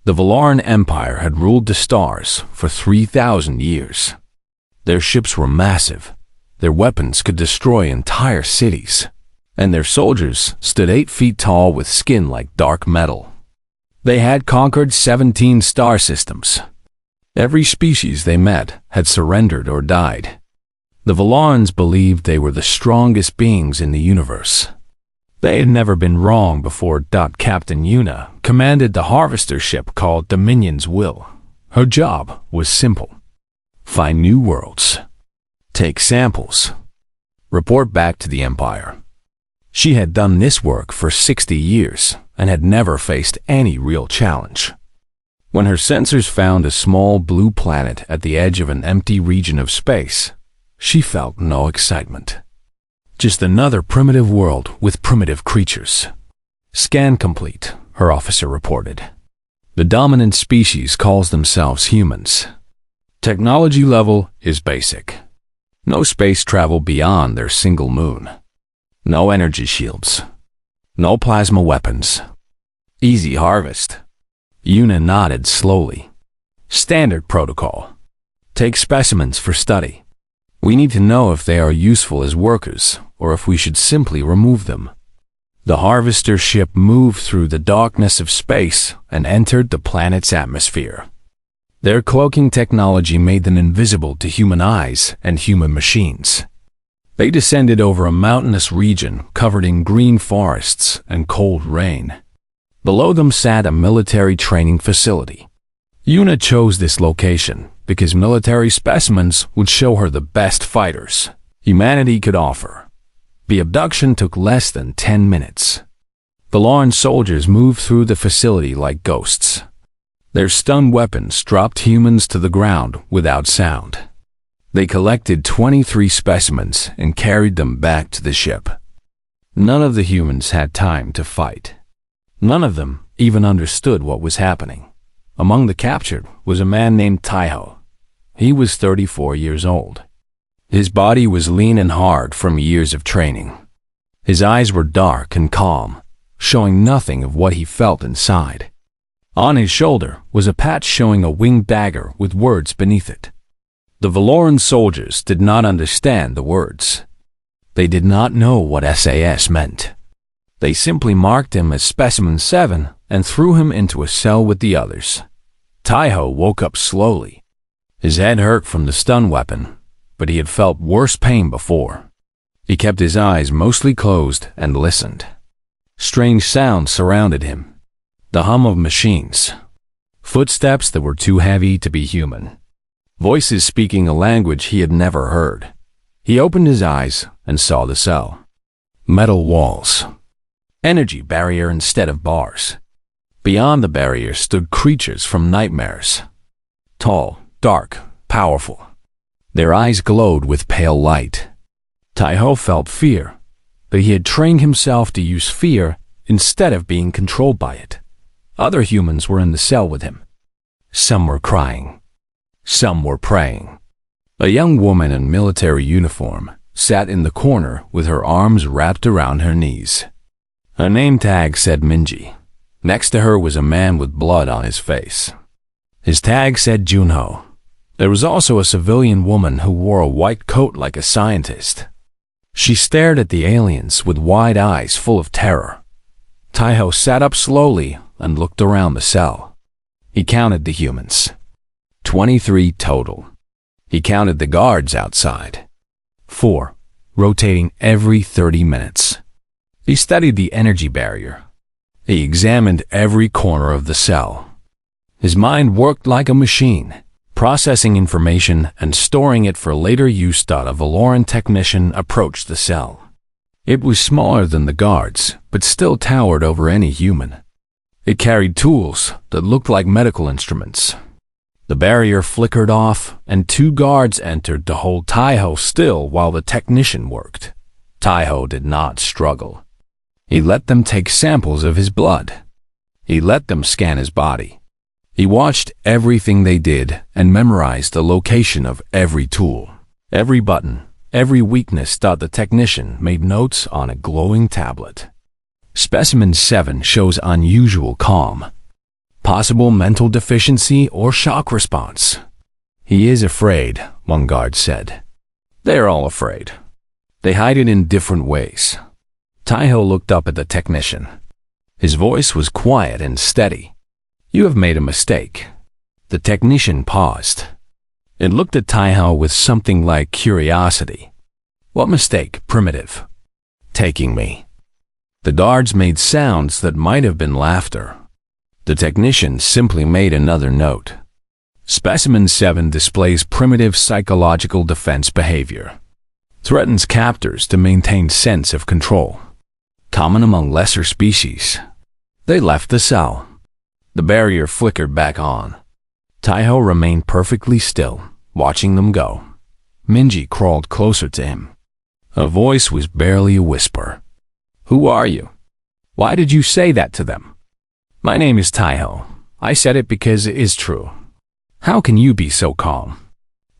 The Valaran Empire had ruled the stars for 3,000 years. Their ships were massive, their weapons could destroy entire cities, and their soldiers stood 8 feet tall with skin like dark metal. They had conquered 17 star systems. Every species they met had surrendered or died. The Valarans believed they were the strongest beings in the universe. They had never been wrong before. Captain Yuna commanded the harvester ship called Dominion's Will. Her job was simple: find new worlds, take samples, report back to the Empire. She had done this work for 60 years and had never faced any real challenge. When her sensors found a small blue planet at the edge of an empty region of space, she felt no excitement. Just another primitive world with primitive creatures. Scan complete, her officer reported. The dominant species calls themselves humans. Technology level is basic. No space travel beyond their single moon. No energy shields. No plasma weapons. Easy harvest. Yuna nodded slowly. Standard protocol. Take specimens for study. We need to know if they are useful as workers, or if we should simply remove them. The harvester ship moved through the darkness of space and entered the planet's atmosphere. Their cloaking technology made them invisible to human eyes and human machines. They descended over a mountainous region covered in green forests and cold rain. Below them sat a military training facility. Yuna chose this location because military specimens would show her the best fighters humanity could offer. The abduction took less than 10 minutes. Valaran soldiers moved through the facility like ghosts. Their stun weapons dropped humans to the ground without sound. They collected 23 specimens and carried them back to the ship. None of the humans had time to fight. None of them even understood what was happening. Among the captured was a man named Taiho. He was 34 years old. His body was lean and hard from years of training. His eyes were dark and calm, showing nothing of what he felt inside. On his shoulder was a patch showing a winged dagger with words beneath it. The Valaran soldiers did not understand the words. They did not know what SAS meant. They simply marked him as Specimen 7 and threw him into a cell with the others. Taiho woke up slowly. His head hurt from the stun weapon, but he had felt worse pain before. He kept his eyes mostly closed and listened. Strange sounds surrounded him. The hum of machines. Footsteps that were too heavy to be human. Voices speaking a language he had never heard. He opened his eyes and saw the cell. Metal walls. Energy barrier instead of bars. Beyond the barrier stood creatures from nightmares. Tall, dark, powerful. Their eyes glowed with pale light. Taiho felt fear, but he had trained himself to use fear instead of being controlled by it. Other humans were in the cell with him. Some were crying. Some were praying. A young woman in military uniform sat in the corner with her arms wrapped around her knees. Her name tag said Minji. Next to her was a man with blood on his face. His tag said Junho. There was also a civilian woman who wore a white coat like a scientist. She stared at the aliens with wide eyes full of terror. Taiho sat up slowly and looked around the cell. He counted the humans. 23 total. He counted the guards outside. 4, rotating every 30 minutes. He studied the energy barrier. He examined every corner of the cell. His mind worked like a machine, processing information and storing it for later use. A Valaran technician approached the cell. It was smaller than the guards, but still towered over any human. It carried tools that looked like medical instruments. The barrier flickered off, and 2 guards entered to hold Taiho still while the technician worked. Taiho did not struggle. He let them take samples of his blood. He let them scan his body. He watched everything they did and memorized the location of every tool, every button, every weakness. The technician made notes on a glowing tablet. Specimen 7 shows unusual calm. Possible mental deficiency or shock response. He is afraid, one guard said. They are all afraid. They hide it in different ways. Taiho looked up at the technician. His voice was quiet and steady. You have made a mistake. The technician paused. It looked at Taiho with something like curiosity. What mistake, Primitive? Taking me. The guards made sounds that might have been laughter. The technician simply made another note. Specimen 7 displays primitive psychological defense behavior. Threatens captors to maintain sense of control. Common among lesser species. They left the cell. The barrier flickered back on. Taiho remained perfectly still, watching them go. Minji crawled closer to him. Her voice was barely a whisper. Who are you? Why did you say that to them? My name is Taiho. I said it because it is true. How can you be so calm?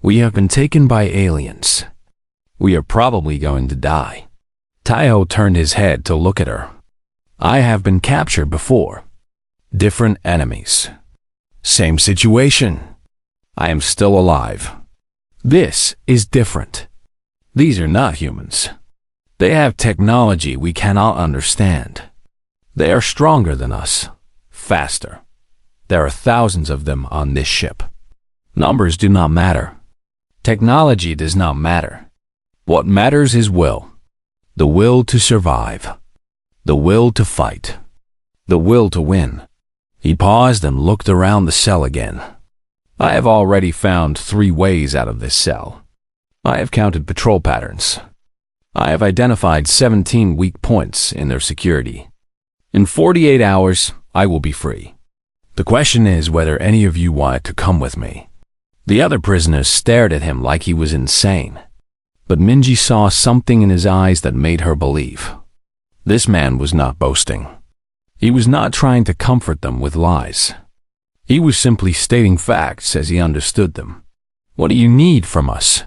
We have been taken by aliens. We are probably going to die. Taiho turned his head to look at her. I have been captured before. Different enemies. Same situation. I am still alive. This is different. These are not humans. They have technology we cannot understand. They are stronger than us, faster. There are thousands of them on this ship. Numbers do not matter. Technology does not matter. What matters is will. The will to survive. The will to fight. The will to win. He paused and looked around the cell again. I have already found 3 ways out of this cell. I have counted patrol patterns. I have identified 17 weak points in their security. In 48 hours, I will be free. The question is whether any of you want to come with me. The other prisoners stared at him like he was insane. But Minji saw something in his eyes that made her believe. This man was not boasting. He was not trying to comfort them with lies. He was simply stating facts as he understood them. What do you need from us?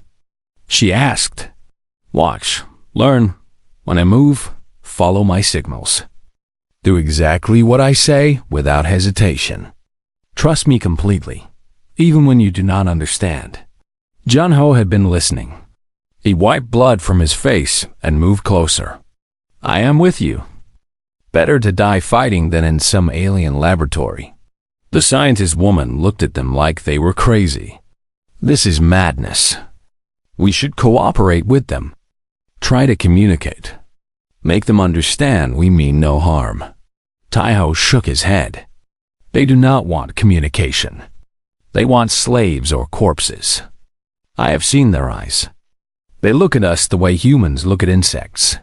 She asked. Watch, learn. When I move, follow my signals. Do exactly what I say without hesitation. Trust me completely, even when you do not understand. Junho had been listening. He wiped blood from his face and moved closer. I am with you. Better to die fighting than in some alien laboratory. The scientist woman looked at them like they were crazy. This is madness. We should cooperate with them. Try to communicate. Make them understand we mean no harm. Taiho shook his head. They do not want communication. They want slaves or corpses. I have seen their eyes. They look at us the way humans look at insects.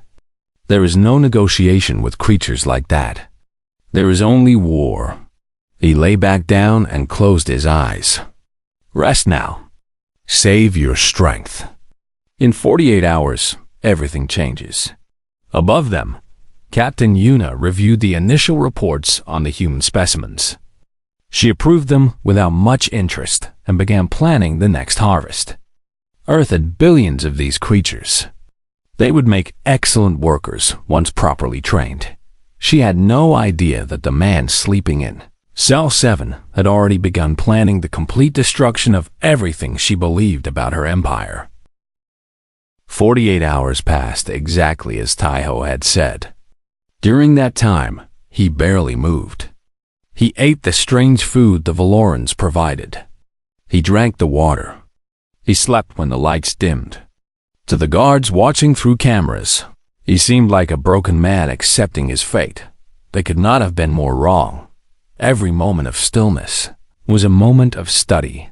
There is no negotiation with creatures like that. There is only war. He lay back down and closed his eyes. Rest now. Save your strength. In 48 hours, everything changes. Above them, Captain Yuna reviewed the initial reports on the human specimens. She approved them without much interest and began planning the next harvest. Earth had billions of these creatures. They would make excellent workers once properly trained. She had no idea that the man sleeping in Cell 7 had already begun planning the complete destruction of everything she believed about her empire. 48 hours passed exactly as Taiho had said. During that time, he barely moved. He ate the strange food the Valorans provided. He drank the water. He slept when the lights dimmed. To the guards watching through cameras, he seemed like a broken man accepting his fate. They could not have been more wrong. Every moment of stillness was a moment of study.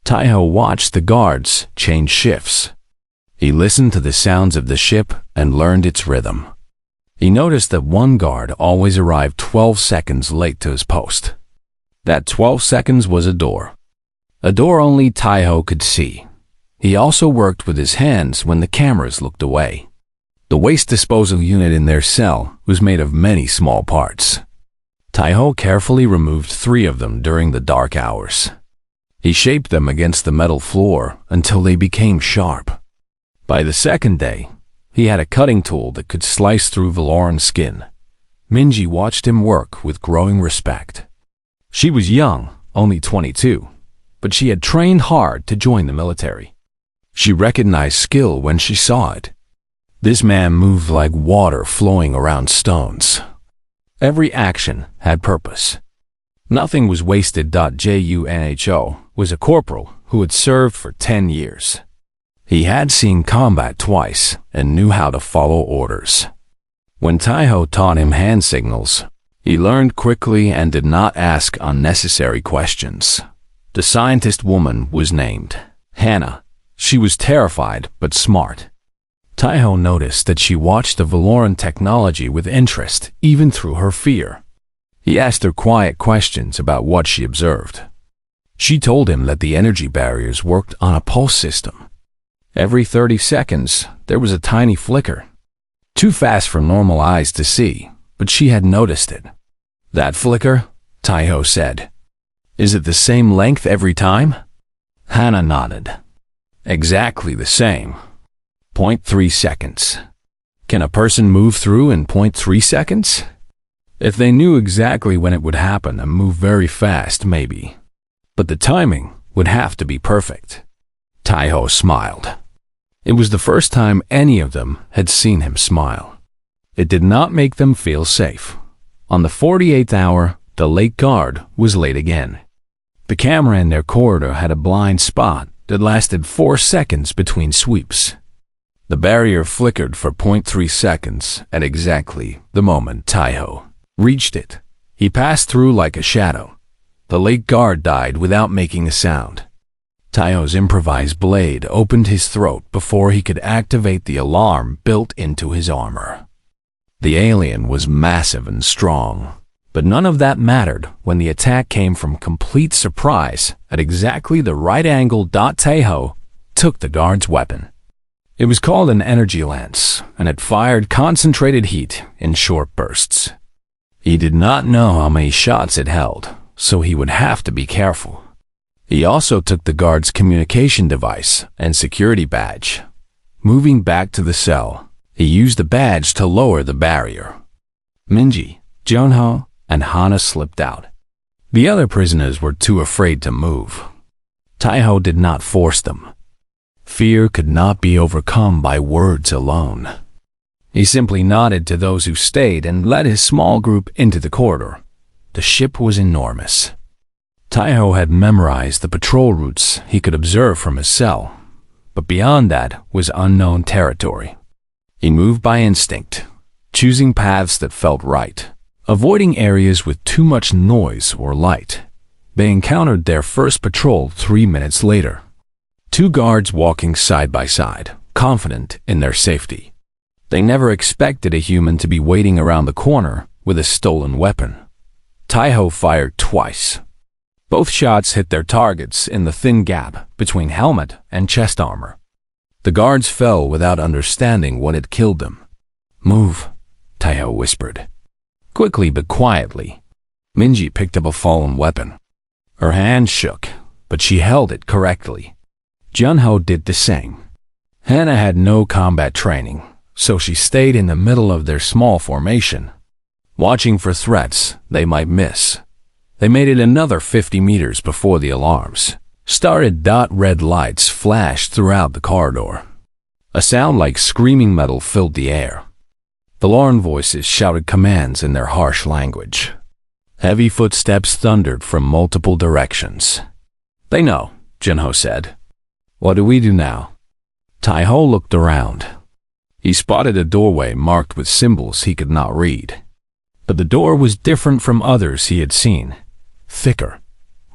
Taiho watched the guards change shifts. He listened to the sounds of the ship and learned its rhythm. He noticed that one guard always arrived 12 seconds late to his post. That 12 seconds was a door only Taiho could see. He also worked with his hands when the cameras looked away. The waste disposal unit in their cell was made of many small parts. Taiho carefully removed 3 of them during the dark hours. He shaped them against the metal floor until they became sharp. By the second day, he had a cutting tool that could slice through Valoran skin. Minji watched him work with growing respect. She was young, only 22, but she had trained hard to join the military. She recognized skill when she saw it. This man moved like water flowing around stones. Every action had purpose. Nothing was wasted. Junho was a corporal who had served for 10 years. He had seen combat twice and knew how to follow orders. When Taiho taught him hand signals, he learned quickly and did not ask unnecessary questions. The scientist woman was named Hannah. She was terrified but smart. Taiho noticed that she watched the Valoran technology with interest, even through her fear. He asked her quiet questions about what she observed. She told him that the energy barriers worked on a pulse system. Every 30 seconds, there was a tiny flicker. Too fast for normal eyes to see, but she had noticed it. That flicker, Taiho said. Is it the same length every time? Hannah nodded. Exactly the same. 0.3 seconds. Can a person move through in 0.3 seconds? If they knew exactly when it would happen and move very fast, maybe. But the timing would have to be perfect. Taiho smiled. It was the first time any of them had seen him smile. It did not make them feel safe. On the 48th hour, the late guard was late again. The camera in their corridor had a blind spot that lasted 4 seconds between sweeps. The barrier flickered for 0.3 seconds at exactly the moment Taiho reached it. He passed through like a shadow. The late guard died without making a sound. Taiho's improvised blade opened his throat before he could activate the alarm built into his armor. The alien was massive and strong, but none of that mattered when the attack came from complete surprise at exactly the right angle. Taiho took the guard's weapon. It was called an energy lance, and it fired concentrated heat in short bursts. He did not know how many shots it held, so he would have to be careful. He also took the guard's communication device and security badge. Moving back to the cell, he used the badge to lower the barrier. Minji, Junho, and Hana slipped out. The other prisoners were too afraid to move. Taiho did not force them. Fear could not be overcome by words alone. He simply nodded to those who stayed and led his small group into the corridor. The ship was enormous. Taiho had memorized the patrol routes he could observe from his cell, but beyond that was unknown territory. He moved by instinct, choosing paths that felt right, avoiding areas with too much noise or light. They encountered their first patrol 3 minutes later. 2 guards walking side by side, confident in their safety. They never expected a human to be waiting around the corner with a stolen weapon. Taiho fired twice. Both shots hit their targets in the thin gap between helmet and chest armor. The guards fell without understanding what had killed them. Move, Taiho whispered. Quickly but quietly, Minji picked up a fallen weapon. Her hand shook, but she held it correctly. Junho did the same. Hannah had no combat training, so she stayed in the middle of their small formation, watching for threats they might miss. They made it another 50 meters before the alarms started. Red lights flashed throughout the corridor. A sound like screaming metal filled the air. Valoran voices shouted commands in their harsh language. Heavy footsteps thundered from multiple directions. They know, Junho said. What do we do now? Taiho looked around. He spotted a doorway marked with symbols he could not read. But the door was different from others he had seen. Thicker,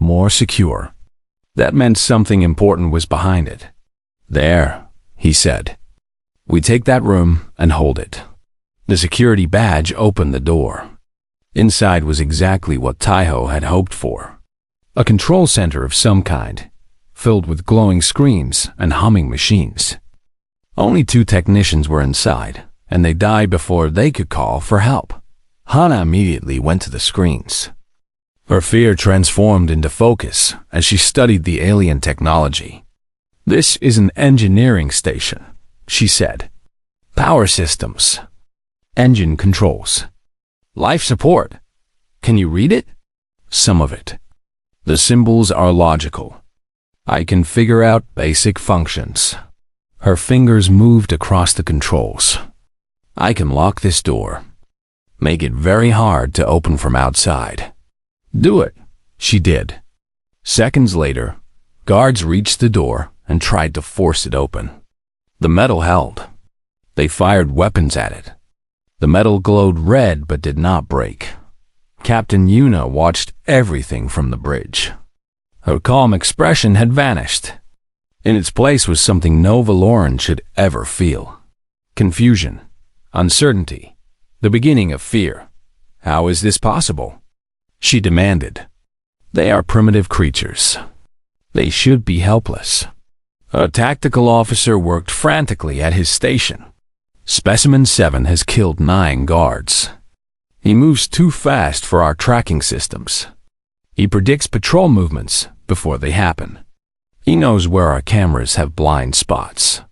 more secure. That meant something important was behind it. There, he said. We take that room and hold it. The security badge opened the door. Inside was exactly what Taiho had hoped for. A control center of some kind, filled with glowing screens and humming machines. Only 2 technicians were inside, and they died before they could call for help. Hana immediately went to the screens. Her fear transformed into focus as she studied the alien technology. This is an engineering station, she said. Power systems. Engine controls. Life support. Can you read it? some of it. The symbols are logical. I can figure out basic functions. Her fingers moved across the controls. I can lock this door. Make it very hard to open from outside. Do it. She did. Seconds later, guards reached the door and tried to force it open. The metal held. They fired weapons at it. The metal glowed red but did not break. Captain Yuna watched everything from the bridge. Her calm expression had vanished. In its place was something no Valoran should ever feel. Confusion, uncertainty, the beginning of fear. How is this possible? She demanded. They are primitive creatures. They should be helpless. A tactical officer worked frantically at his station. Specimen 7 has killed 9 guards. He moves too fast for our tracking systems. He predicts patrol movements before they happen. He knows where our cameras have blind spots.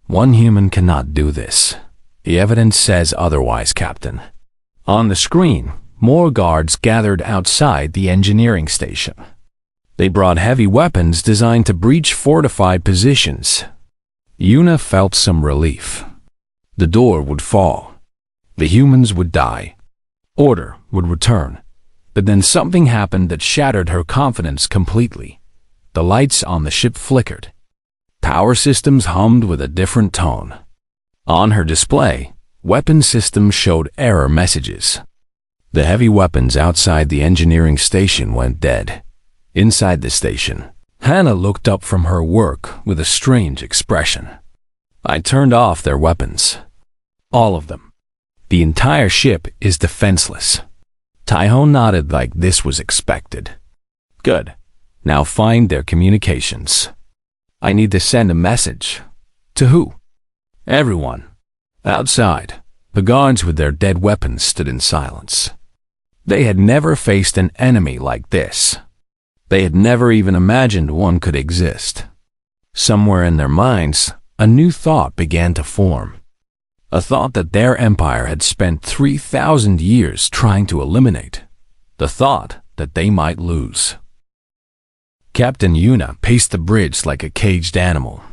One human cannot do this. The evidence says otherwise, Captain. On the screen, more guards gathered outside the engineering station. They brought heavy weapons designed to breach fortified positions. Yuna felt some relief. The door would fall. The humans would die. Order would return. But then something happened that shattered her confidence completely. The lights on the ship flickered. Power systems hummed with a different tone. On her display, weapon systems showed error messages. The heavy weapons outside the engineering station went dead. Inside the station, Hannah looked up from her work with a strange expression. I turned off their weapons. All of them. The entire ship is defenseless. Taiho nodded like this was expected. Good. Now find their communications. I need to send a message. To who? Everyone. Outside, the guards with their dead weapons stood in silence. They had never faced an enemy like this. They had never even imagined one could exist. Somewhere in their minds, a new thought began to form. A thought that their empire had spent 3,000 years trying to eliminate. The thought that they might lose. Captain Yuna paced the bridge like a caged animal.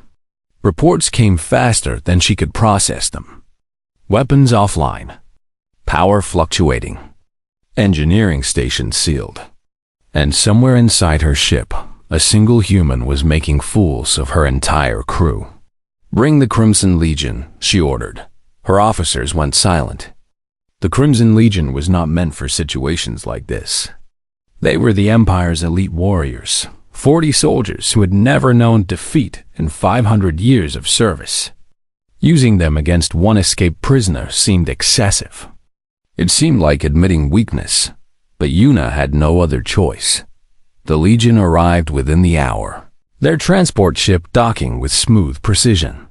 Reports came faster than she could process them. Weapons offline. Power fluctuating. Engineering station sealed. And somewhere inside her ship, a single human was making fools of her entire crew. Bring the Crimson Legion, she ordered. Her officers went silent. The Crimson Legion was not meant for situations like this. They were the Empire's elite warriors, 40 soldiers who had never known defeat in 500 years of service. Using them against one escaped prisoner seemed excessive. It seemed like admitting weakness, but Yuna had no other choice. The Legion arrived within the hour, their transport ship docking with smooth precision.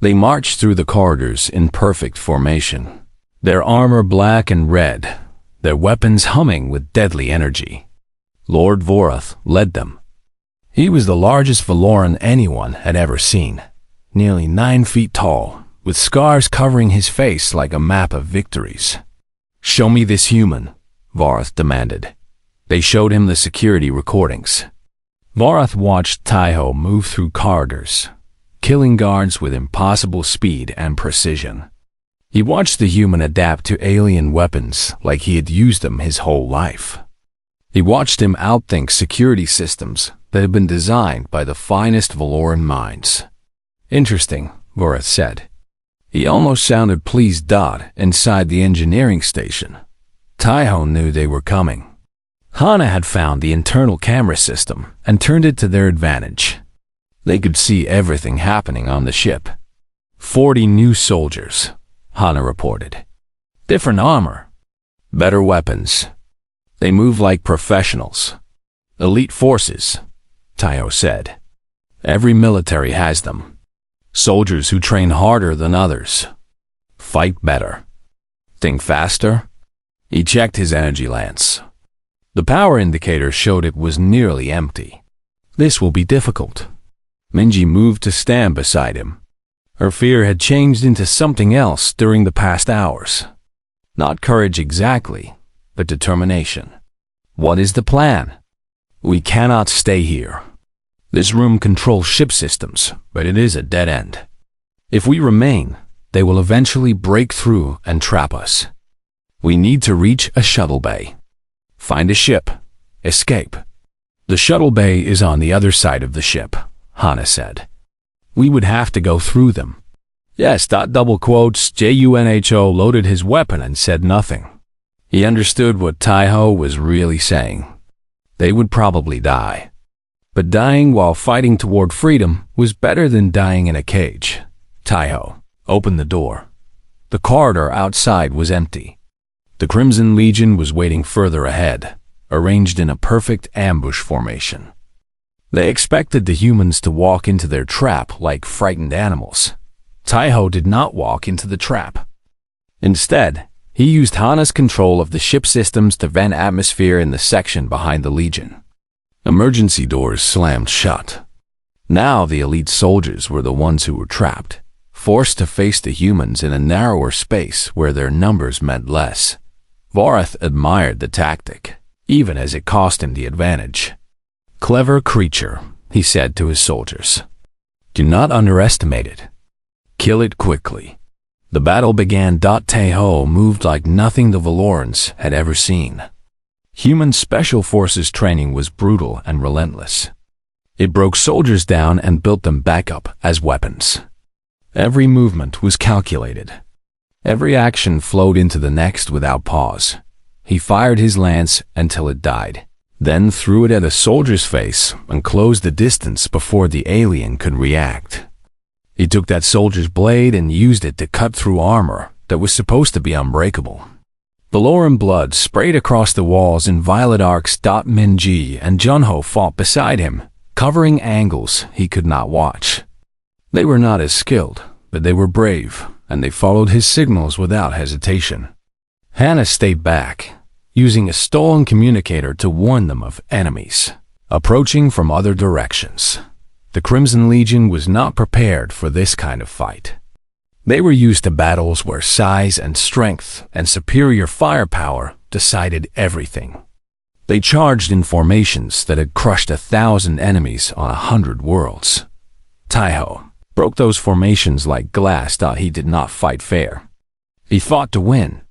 They marched through the corridors in perfect formation, their armor black and red, their weapons humming with deadly energy. Lord Vorath led them. He was the largest Valoran anyone had ever seen, nearly 9 feet tall, with scars covering his face like a map of victories. Show me this human, Vorath demanded. They showed him the security recordings. Vorath watched Taiho move through corridors, killing guards with impossible speed and precision. He watched the human adapt to alien weapons like he had used them his whole life. He watched him outthink security systems that had been designed by the finest Valoran minds. Interesting, Vorath said. He almost sounded pleased. Inside the engineering station, Taiho knew they were coming. Hana had found the internal camera system and turned it to their advantage. They could see everything happening on the ship. 40 new soldiers, Hana reported. Different armor. Better weapons. They move like professionals. Elite forces, Taiho said. Every military has them. Soldiers who train harder than others. Fight better. Think faster. He checked his energy lance. The power indicator showed it was nearly empty. This will be difficult. Minji moved to stand beside him. Her fear had changed into something else during the past hours. Not courage exactly, but determination. What is the plan? We cannot stay here. This room controls ship systems, but it is a dead end. If we remain, they will eventually break through and trap us. We need to reach a shuttle bay. Find a ship. Escape. The shuttle bay is on the other side of the ship, Hana said. We would have to go through them. Yes, double quotes, Junho loaded his weapon and said nothing. He understood what Taiho was really saying. They would probably die. But dying while fighting toward freedom was better than dying in a cage. Taiho opened the door. The corridor outside was empty. The Crimson Legion was waiting further ahead, arranged in a perfect ambush formation. They expected the humans to walk into their trap like frightened animals. Taiho did not walk into the trap. Instead, he used Hana's control of the ship systems to vent atmosphere in the section behind the Legion. Emergency doors slammed shut. Now the elite soldiers were the ones who were trapped, forced to face the humans in a narrower space where their numbers meant less. Vorath admired the tactic, even as it cost him the advantage. Clever creature, he said to his soldiers. Do not underestimate it. Kill it quickly. The battle began. Taiho moved like nothing the Valorans had ever seen. Human special forces training was brutal and relentless. It broke soldiers down and built them back up as weapons. Every movement was calculated. Every action flowed into the next without pause. He fired his lance until it died, then threw it at a soldier's face and closed the distance before the alien could react. He took that soldier's blade and used it to cut through armor that was supposed to be unbreakable. Valoran blood sprayed across the walls in violet arcs. Minji and Junho fought beside him, covering angles he could not watch. They were not as skilled, but they were brave, and they followed his signals without hesitation. Hana stayed back, using a stolen communicator to warn them of enemies approaching from other directions. The Crimson Legion was not prepared for this kind of fight. They were used to battles where size and strength and superior firepower decided everything. They charged in formations that had crushed 1,000 enemies on 100 worlds. Taiho broke those formations like glass. He did not fight fair. He fought to win.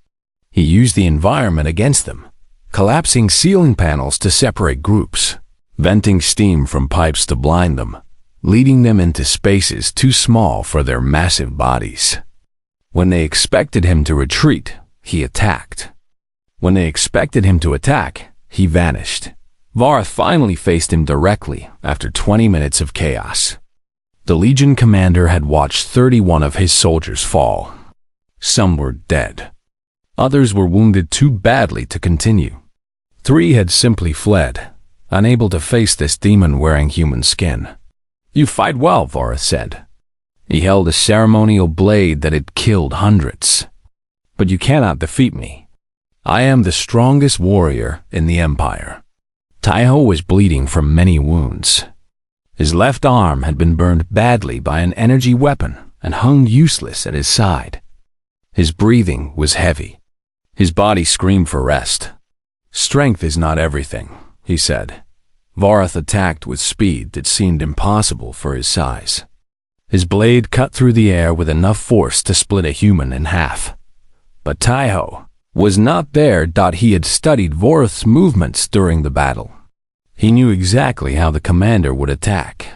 He used the environment against them, collapsing ceiling panels to separate groups, venting steam from pipes to blind them, leading them into spaces too small for their massive bodies. When they expected him to retreat, he attacked. When they expected him to attack, he vanished. Vorath finally faced him directly after 20 minutes of chaos. The Legion commander had watched 31 of his soldiers fall. Some were dead. Others were wounded too badly to continue. 3 had simply fled, unable to face this demon wearing human skin. You fight well, Vorath said. He held a ceremonial blade that had killed hundreds. But you cannot defeat me. I am the strongest warrior in the Empire. Taiho was bleeding from many wounds. His left arm had been burned badly by an energy weapon and hung useless at his side. His breathing was heavy. His body screamed for rest. Strength is not everything, he said. Vorath attacked with speed that seemed impossible for his size. His blade cut through the air with enough force to split a human in half. But Taiho was not there. He had studied Vorath's movements during the battle. He knew exactly how the commander would attack.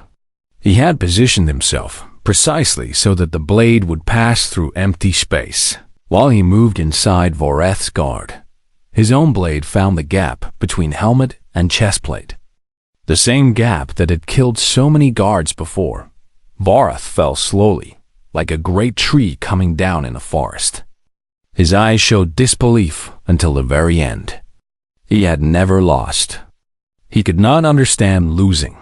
He had positioned himself precisely so that the blade would pass through empty space while he moved inside Vorath's guard. His own blade found the gap between helmet and chestplate. The same gap that had killed so many guards before. Vorath fell slowly, like a great tree coming down in a forest. His eyes showed disbelief until the very end. He had never lost. He could not understand losing.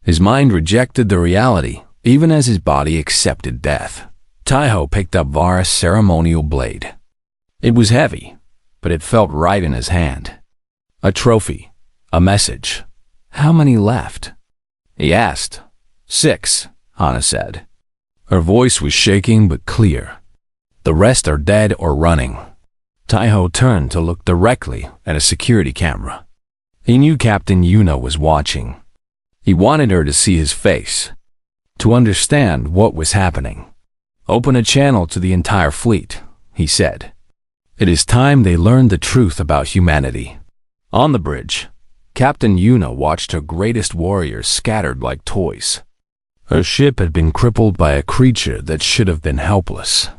His mind rejected the reality, even as his body accepted death. Taiho picked up Vorath's ceremonial blade. It was heavy, but it felt right in his hand. A trophy, a message. How many left? He asked. 6, Hana said. Her voice was shaking but clear. The rest are dead or running. Taiho turned to look directly at a security camera. He knew Captain Yuna was watching. He wanted her to see his face, to understand what was happening. "Open a channel to the entire fleet," he said. "It is time they learned the truth about humanity." On the bridge, Captain Yuna watched her greatest warriors scattered like toys. Her ship had been crippled by a creature that should have been helpless.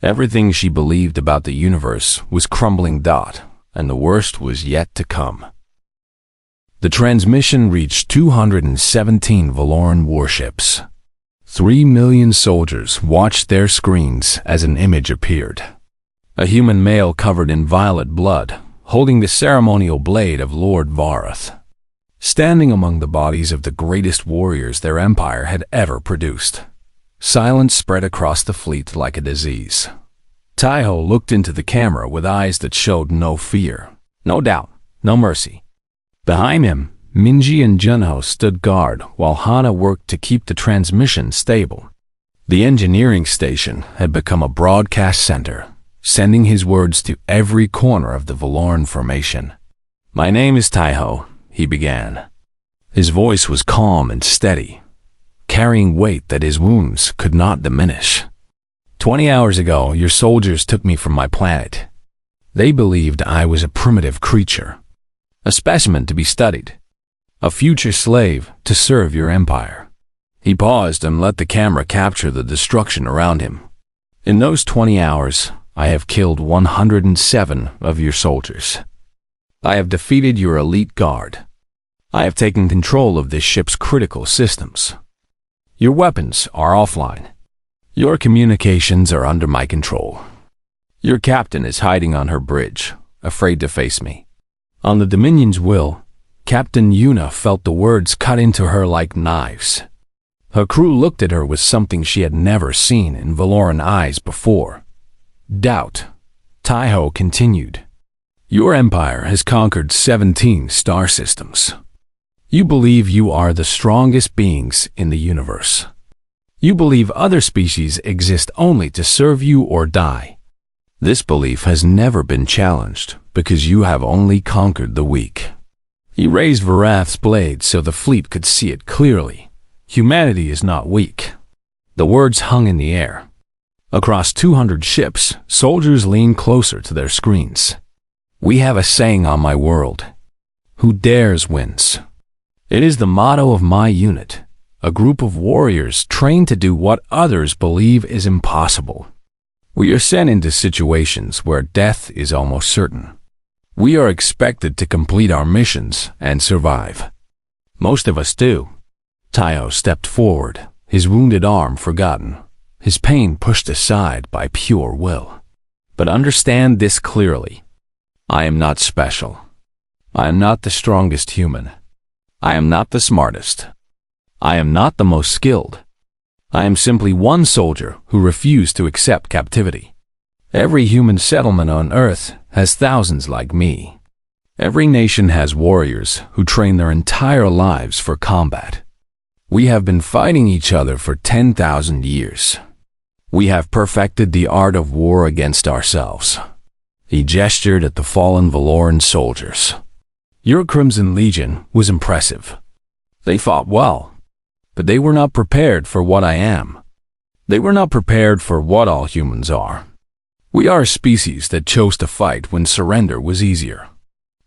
Everything she believed about the universe was crumbling dot, and the worst was yet to come. The transmission reached 217 Valoran warships. 3 million soldiers watched their screens as an image appeared. A human male covered in violet blood, holding the ceremonial blade of Lord Varath, standing among the bodies of the greatest warriors their empire had ever produced. Silence spread across the fleet like a disease. Taiho looked into the camera with eyes that showed no fear, no doubt, no mercy. Behind him, Minji and Junho stood guard while Hana worked to keep the transmission stable. The engineering station had become a broadcast center, sending his words to every corner of the Valoran formation. "My name is Taiho," he began. His voice was calm and steady, carrying weight that his wounds could not diminish. 20 hours ago, your soldiers took me from my planet. They believed I was a primitive creature, a specimen to be studied, a future slave to serve your empire." He paused and let the camera capture the destruction around him. "In those 20 hours, I have killed 107 of your soldiers. I have defeated your elite guard. I have taken control of this ship's critical systems. Your weapons are offline. Your communications are under my control. Your captain is hiding on her bridge, afraid to face me." On the Dominion's will, Captain Yuna felt the words cut into her like knives. Her crew looked at her with something she had never seen in Valoran eyes before. Doubt. Taiho continued. "Your empire has conquered 17 star systems. You believe you are the strongest beings in the universe. You believe other species exist only to serve you or die. This belief has never been challenged because you have only conquered the weak." He raised Varath's blade so the fleet could see it clearly. "Humanity is not weak." The words hung in the air. Across 200 ships, soldiers leaned closer to their screens. "We have a saying on my world. Who dares wins. It is the motto of my unit, a group of warriors trained to do what others believe is impossible. We are sent into situations where death is almost certain. We are expected to complete our missions and survive. Most of us do." Taiho stepped forward, his wounded arm forgotten, his pain pushed aside by pure will. "But understand this clearly. I am not special. I am not the strongest human. I am not the smartest. I am not the most skilled. I am simply one soldier who refused to accept captivity. Every human settlement on Earth has thousands like me. Every nation has warriors who train their entire lives for combat. We have been fighting each other for 10,000 years. We have perfected the art of war against ourselves." He gestured at the fallen Valoran soldiers. "Your Crimson Legion was impressive. They fought well, but they were not prepared for what I am. They were not prepared for what all humans are. We are a species that chose to fight when surrender was easier.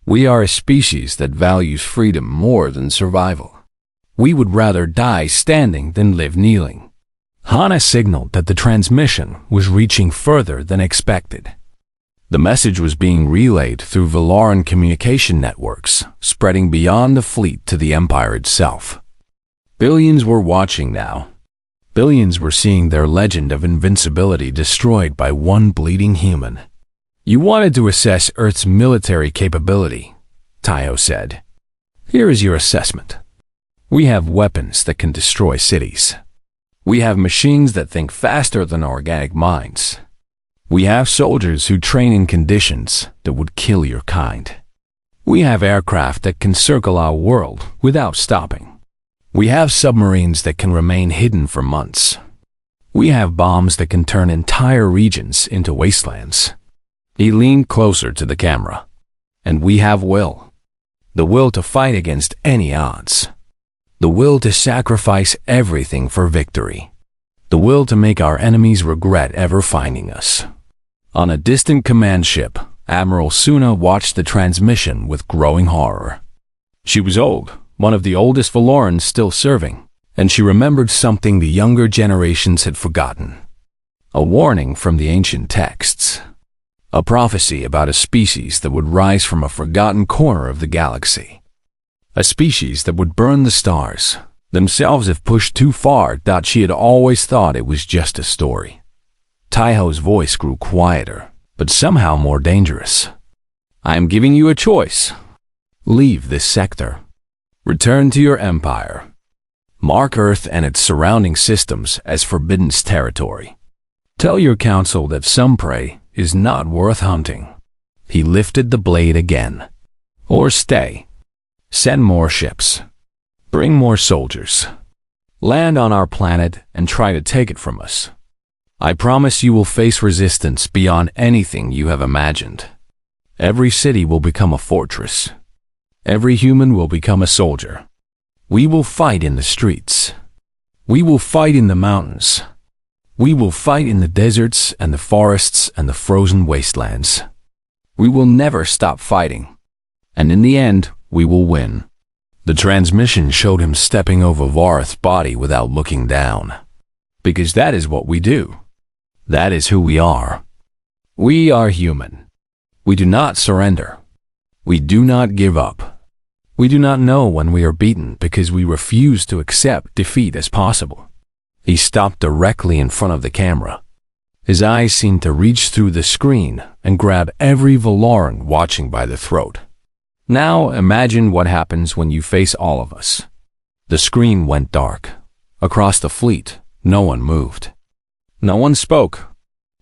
We are a species that values freedom more than survival. We would rather die standing than live kneeling." Hana signaled that the transmission was reaching further than expected. The message was being relayed through Valoran communication networks, spreading beyond the fleet to the Empire itself. Billions were watching now. Billions were seeing their legend of invincibility destroyed by one bleeding human. "You wanted to assess Earth's military capability," Taiho said. "Here is your assessment. We have weapons that can destroy cities. We have machines that think faster than organic minds. We have soldiers who train in conditions that would kill your kind. We have aircraft that can circle our world without stopping. We have submarines that can remain hidden for months. We have bombs that can turn entire regions into wastelands." He leaned closer to the camera. "And we have will. the will to fight against any odds, the will to sacrifice everything for victory, the will to make our enemies regret ever finding us. On a distant command ship, Admiral Suna watched the transmission with growing horror. She was old, one of the oldest Valorans still serving, and she remembered something the younger generations had forgotten. A warning from the ancient texts. A prophecy about a species that would rise from a forgotten corner of the galaxy. A species that would burn the stars, themselves if pushed too far. She had always thought it was just a story. Taiho's voice grew quieter, but somehow more dangerous. I am giving you a choice. Leave this sector. Return to your empire. Mark Earth and its surrounding systems as forbidden territory. Tell your council that some prey is not worth hunting. He lifted the blade again. Or stay. Send more ships. Bring more soldiers. Land on our planet and try to take it from us. I promise you will face resistance beyond anything you have imagined. Every city will become a fortress. Every human will become a soldier. We will fight in the streets. We will fight in the mountains. We will fight in the deserts and the forests and the frozen wastelands. We will never stop fighting. And in the end, we will win. The transmission showed him stepping over Varth's body without looking down. Because that is what we do. That is who we are. We are human. We do not surrender. We do not give up. We do not know when we are beaten because we refuse to accept defeat as possible. He stopped directly in front of the camera. His eyes seemed to reach through the screen and grab every Valoran watching by the throat. Now imagine what happens when you face all of us. The screen went dark. Across the fleet, no one moved. No one spoke.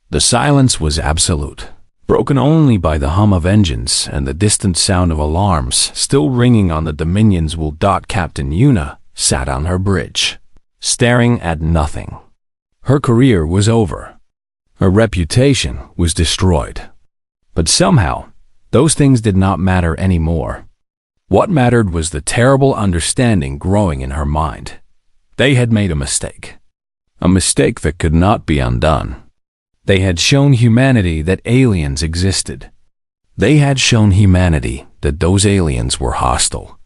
The silence was absolute, broken only by the hum of engines and the distant sound of alarms still ringing on the Dominion's wool. Captain Yuna sat on her bridge, staring at nothing. Her career was over. Her reputation was destroyed. But somehow, those things did not matter anymore. What mattered was the terrible understanding growing in her mind. They had made a mistake. A mistake that could not be undone. They had shown humanity that aliens existed. They had shown humanity that those aliens were hostile.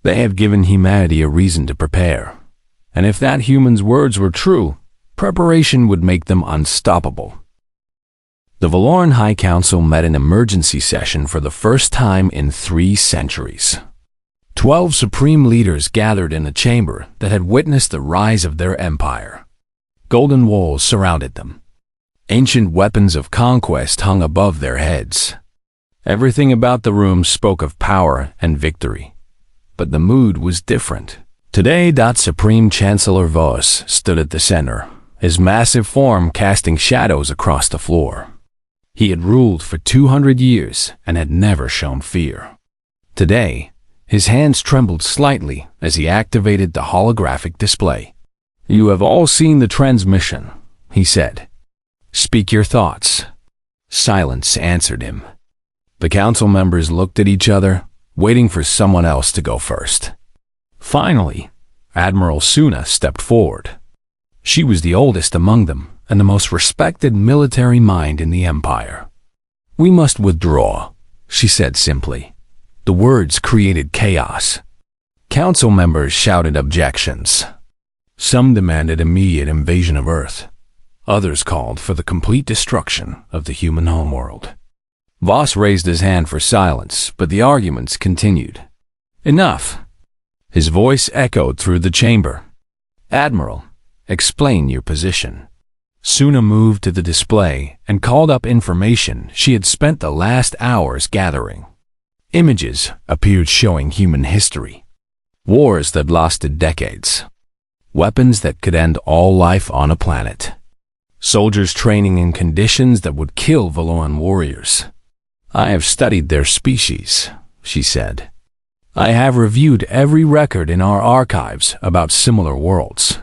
They had given humanity a reason to prepare. And if that human's words were true, preparation would make them unstoppable. The Valoran High Council met an emergency session for the first time in 3 centuries. 12 supreme leaders gathered in a chamber that had witnessed the rise of their empire. Golden walls surrounded them. Ancient weapons of conquest hung above their heads. Everything about the room spoke of power and victory. But the mood was different. Today, Supreme Chancellor Vos stood at the center, his massive form casting shadows across the floor. He had ruled for 200 years and had never shown fear. Today, his hands trembled slightly as he activated the holographic display. You have all seen the transmission, he said. Speak your thoughts. Silence answered him. The council members looked at each other, waiting for someone else to go first. Finally, Admiral Suna stepped forward. She was the oldest among them and the most respected military mind in the Empire. We must withdraw, she said simply. The words created chaos. Council members shouted objections. Some demanded immediate invasion of Earth. Others called for the complete destruction of the human homeworld. Voss raised his hand for silence, but the arguments continued. Enough. His voice echoed through the chamber. Admiral, explain your position. Suna moved to the display and called up information she had spent the last hours gathering. Images appeared showing human history. Wars that lasted decades. Weapons that could end all life on a planet. Soldiers training in conditions that would kill Valoran warriors. I have studied their species, she said. I have reviewed every record in our archives about similar worlds.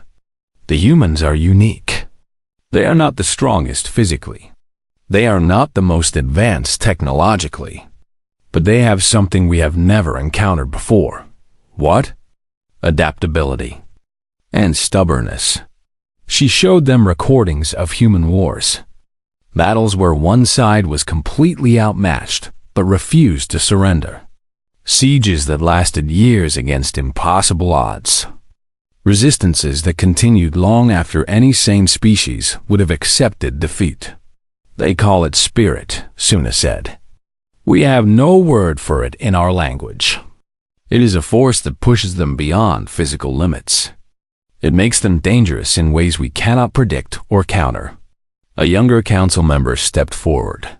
The humans are unique. They are not the strongest physically. They are not the most advanced technologically. But they have something we have never encountered before. What? Adaptability. And stubbornness. She showed them recordings of human wars. Battles where one side was completely outmatched, but refused to surrender. Sieges that lasted years against impossible odds. Resistances that continued long after any sane species would have accepted defeat. They call it spirit, Suna said. We have no word for it in our language. It is a force that pushes them beyond physical limits. It makes them dangerous in ways we cannot predict or counter. A younger council member stepped forward.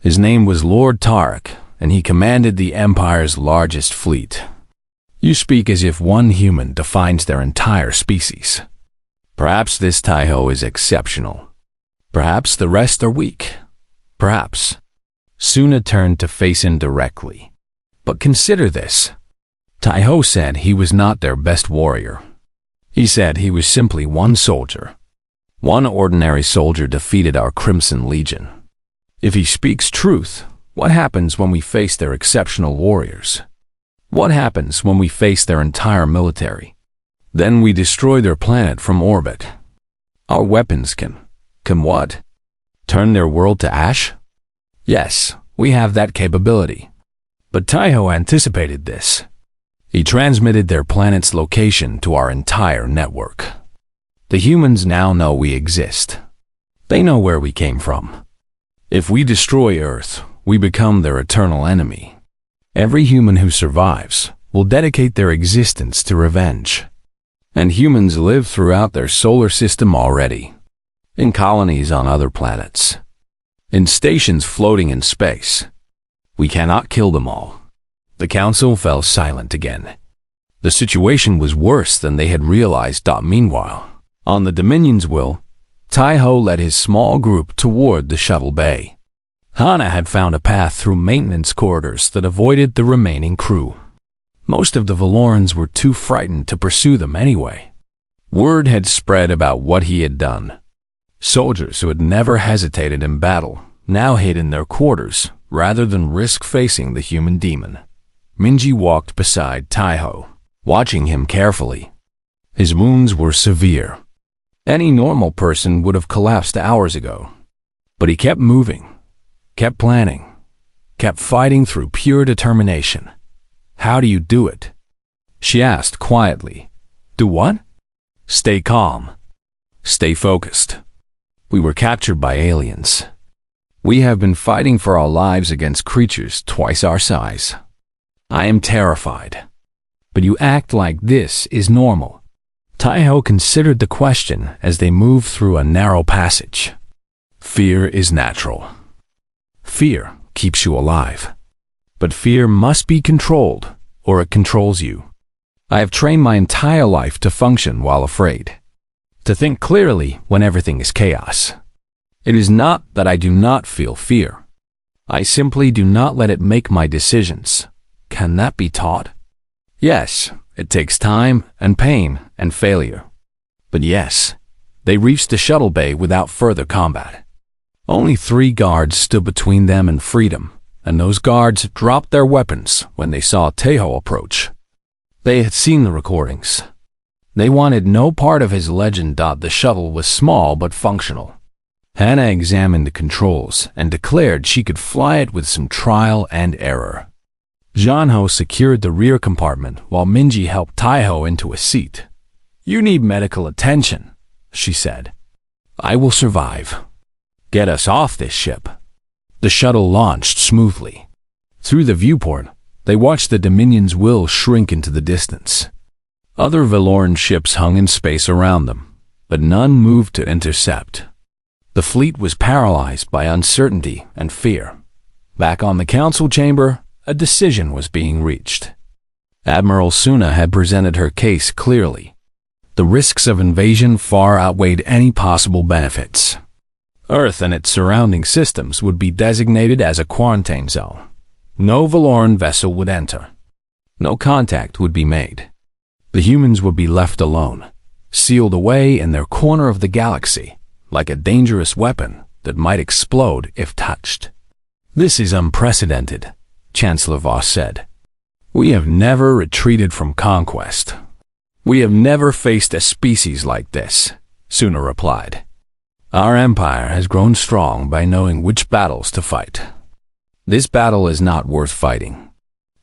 His name was Lord Tarek, and he commanded the Empire's largest fleet. You speak as if one human defines their entire species. Perhaps this Taiho is exceptional. Perhaps the rest are weak. Perhaps. Suna turned to face him directly. But consider this. Taiho said he was not their best warrior. He said he was simply one soldier. One ordinary soldier defeated our Crimson Legion. If he speaks truth, what happens when we face their exceptional warriors? What happens when we face their entire military? Then we destroy their planet from orbit. Our weapons can what? Turn their world to ash? Yes, we have that capability. But Taiho anticipated this. He transmitted their planet's location to our entire network. The humans now know we exist. They know where we came from. If we destroy Earth, we become their eternal enemy. Every human who survives will dedicate their existence to revenge. And humans live throughout their solar system already. In colonies on other planets. In stations floating in space. We cannot kill them all. The council fell silent again. The situation was worse than they had realized. Meanwhile, on the Dominion's will, Taiho led his small group toward the shuttle bay. Hana had found a path through maintenance corridors that avoided the remaining crew. Most of the Valorans were too frightened to pursue them anyway. Word had spread about what he had done. Soldiers who had never hesitated in battle now hid in their quarters rather than risk facing the human demon. Minji walked beside Taiho, watching him carefully. His wounds were severe. Any normal person would have collapsed hours ago. But he kept moving, kept planning, kept fighting through pure determination. How do you do it? She asked quietly. Do what? Stay calm. Stay focused. We were captured by aliens. We have been fighting for our lives against creatures twice our size. I am terrified. But you act like this is normal. Taiho considered the question as they moved through a narrow passage. Fear is natural. Fear keeps you alive. But fear must be controlled, or it controls you. I have trained my entire life to function while afraid. To think clearly when everything is chaos. It is not that I do not feel fear. I simply do not let it make my decisions. Can that be taught? Yes, it takes time and pain and failure. But yes, they reached the shuttle bay without further combat. Only 3 guards stood between them and freedom, and those guards dropped their weapons when they saw Taiho approach. They had seen the recordings. They wanted no part of his legend. The shuttle was small but functional. Hannah examined the controls and declared she could fly it with some trial and error. Janho secured the rear compartment while Minji helped Taiho into a seat. You need medical attention, she said. I will survive. Get us off this ship. The shuttle launched smoothly. Through the viewport, they watched the Dominion's will shrink into the distance. Other Valoran ships hung in space around them, but none moved to intercept. The fleet was paralyzed by uncertainty and fear. Back on the council chamber, a decision was being reached. Admiral Suna had presented her case clearly. The risks of invasion far outweighed any possible benefits. Earth and its surrounding systems would be designated as a quarantine zone. No Valoran vessel would enter. No contact would be made. The humans would be left alone, sealed away in their corner of the galaxy, like a dangerous weapon that might explode if touched. This is unprecedented, Chancellor Voss said. "We have never retreated from conquest. We have never faced a species like this," Suna replied. "Our empire has grown strong by knowing which battles to fight. This battle is not worth fighting.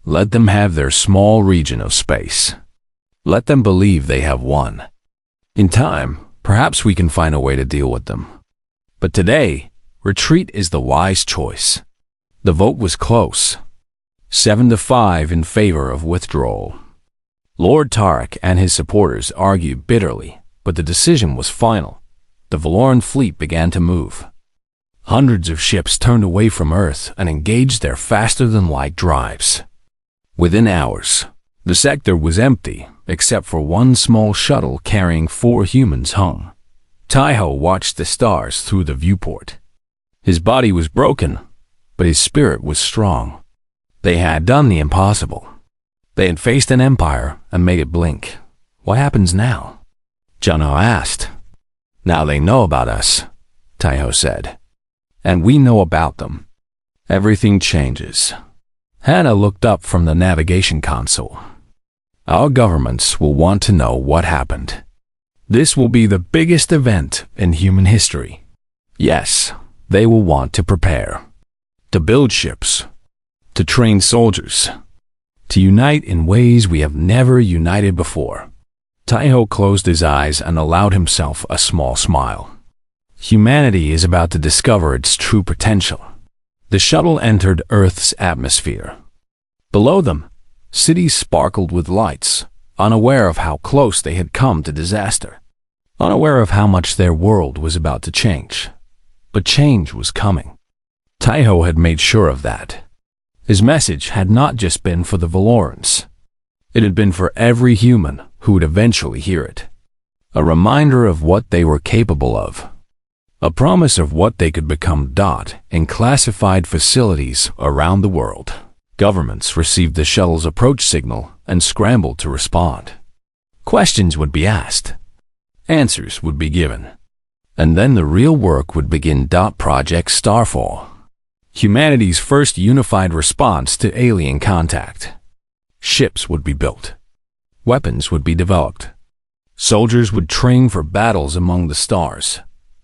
Let them have their small region of space. Let them believe they have won. In time, perhaps we can find a way to deal with them. But today, retreat is the wise choice." The vote was close, 7-5 in favor of withdrawal. Lord Tarek and his supporters argued bitterly, but the decision was final. The Valoran fleet began to move. Hundreds of ships turned away from Earth and engaged their faster-than-light drives. Within hours, the sector was empty, except for one small shuttle carrying 4 humans hung. Taiho watched the stars through the viewport. His body was broken, but his spirit was strong. They had done the impossible. They had faced an empire and made it blink. What happens now? Jano asked. Now they know about us, Taiho said. And we know about them. Everything changes. Hannah looked up from the navigation console. Our governments will want to know what happened. This will be the biggest event in human history. Yes, they will want to prepare. To build ships. To train soldiers. To unite in ways we have never united before. Taiho closed his eyes and allowed himself a small smile. Humanity is about to discover its true potential. The shuttle entered Earth's atmosphere. Below them, cities sparkled with lights, unaware of how close they had come to disaster, unaware of how much their world was about to change. But change was coming. Taiho had made sure of that. His message had not just been for the Valorans. It had been for every human who would eventually hear it. A reminder of what they were capable of. A promise of what they could become. In classified facilities around the world, governments received the shuttle's approach signal and scrambled to respond. Questions would be asked. Answers would be given. And then the real work would begin. Project Starfall. Humanity's first unified response to alien contact. Ships would be built. Weapons would be developed. Soldiers would train for battles among the stars.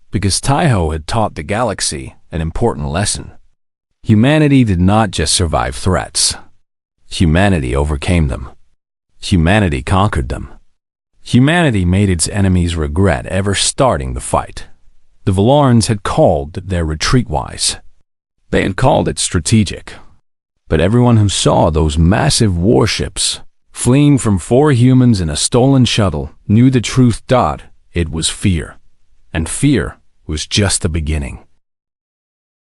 Because Taiho had taught the galaxy an important lesson. Humanity did not just survive threats. Humanity overcame them. Humanity conquered them. Humanity made its enemies regret ever starting the fight. The Valorans had called their retreat wise. They had called it strategic. But everyone who saw those massive warships fleeing from 4 humans in a stolen shuttle knew the truth. It was fear. And fear was just the beginning.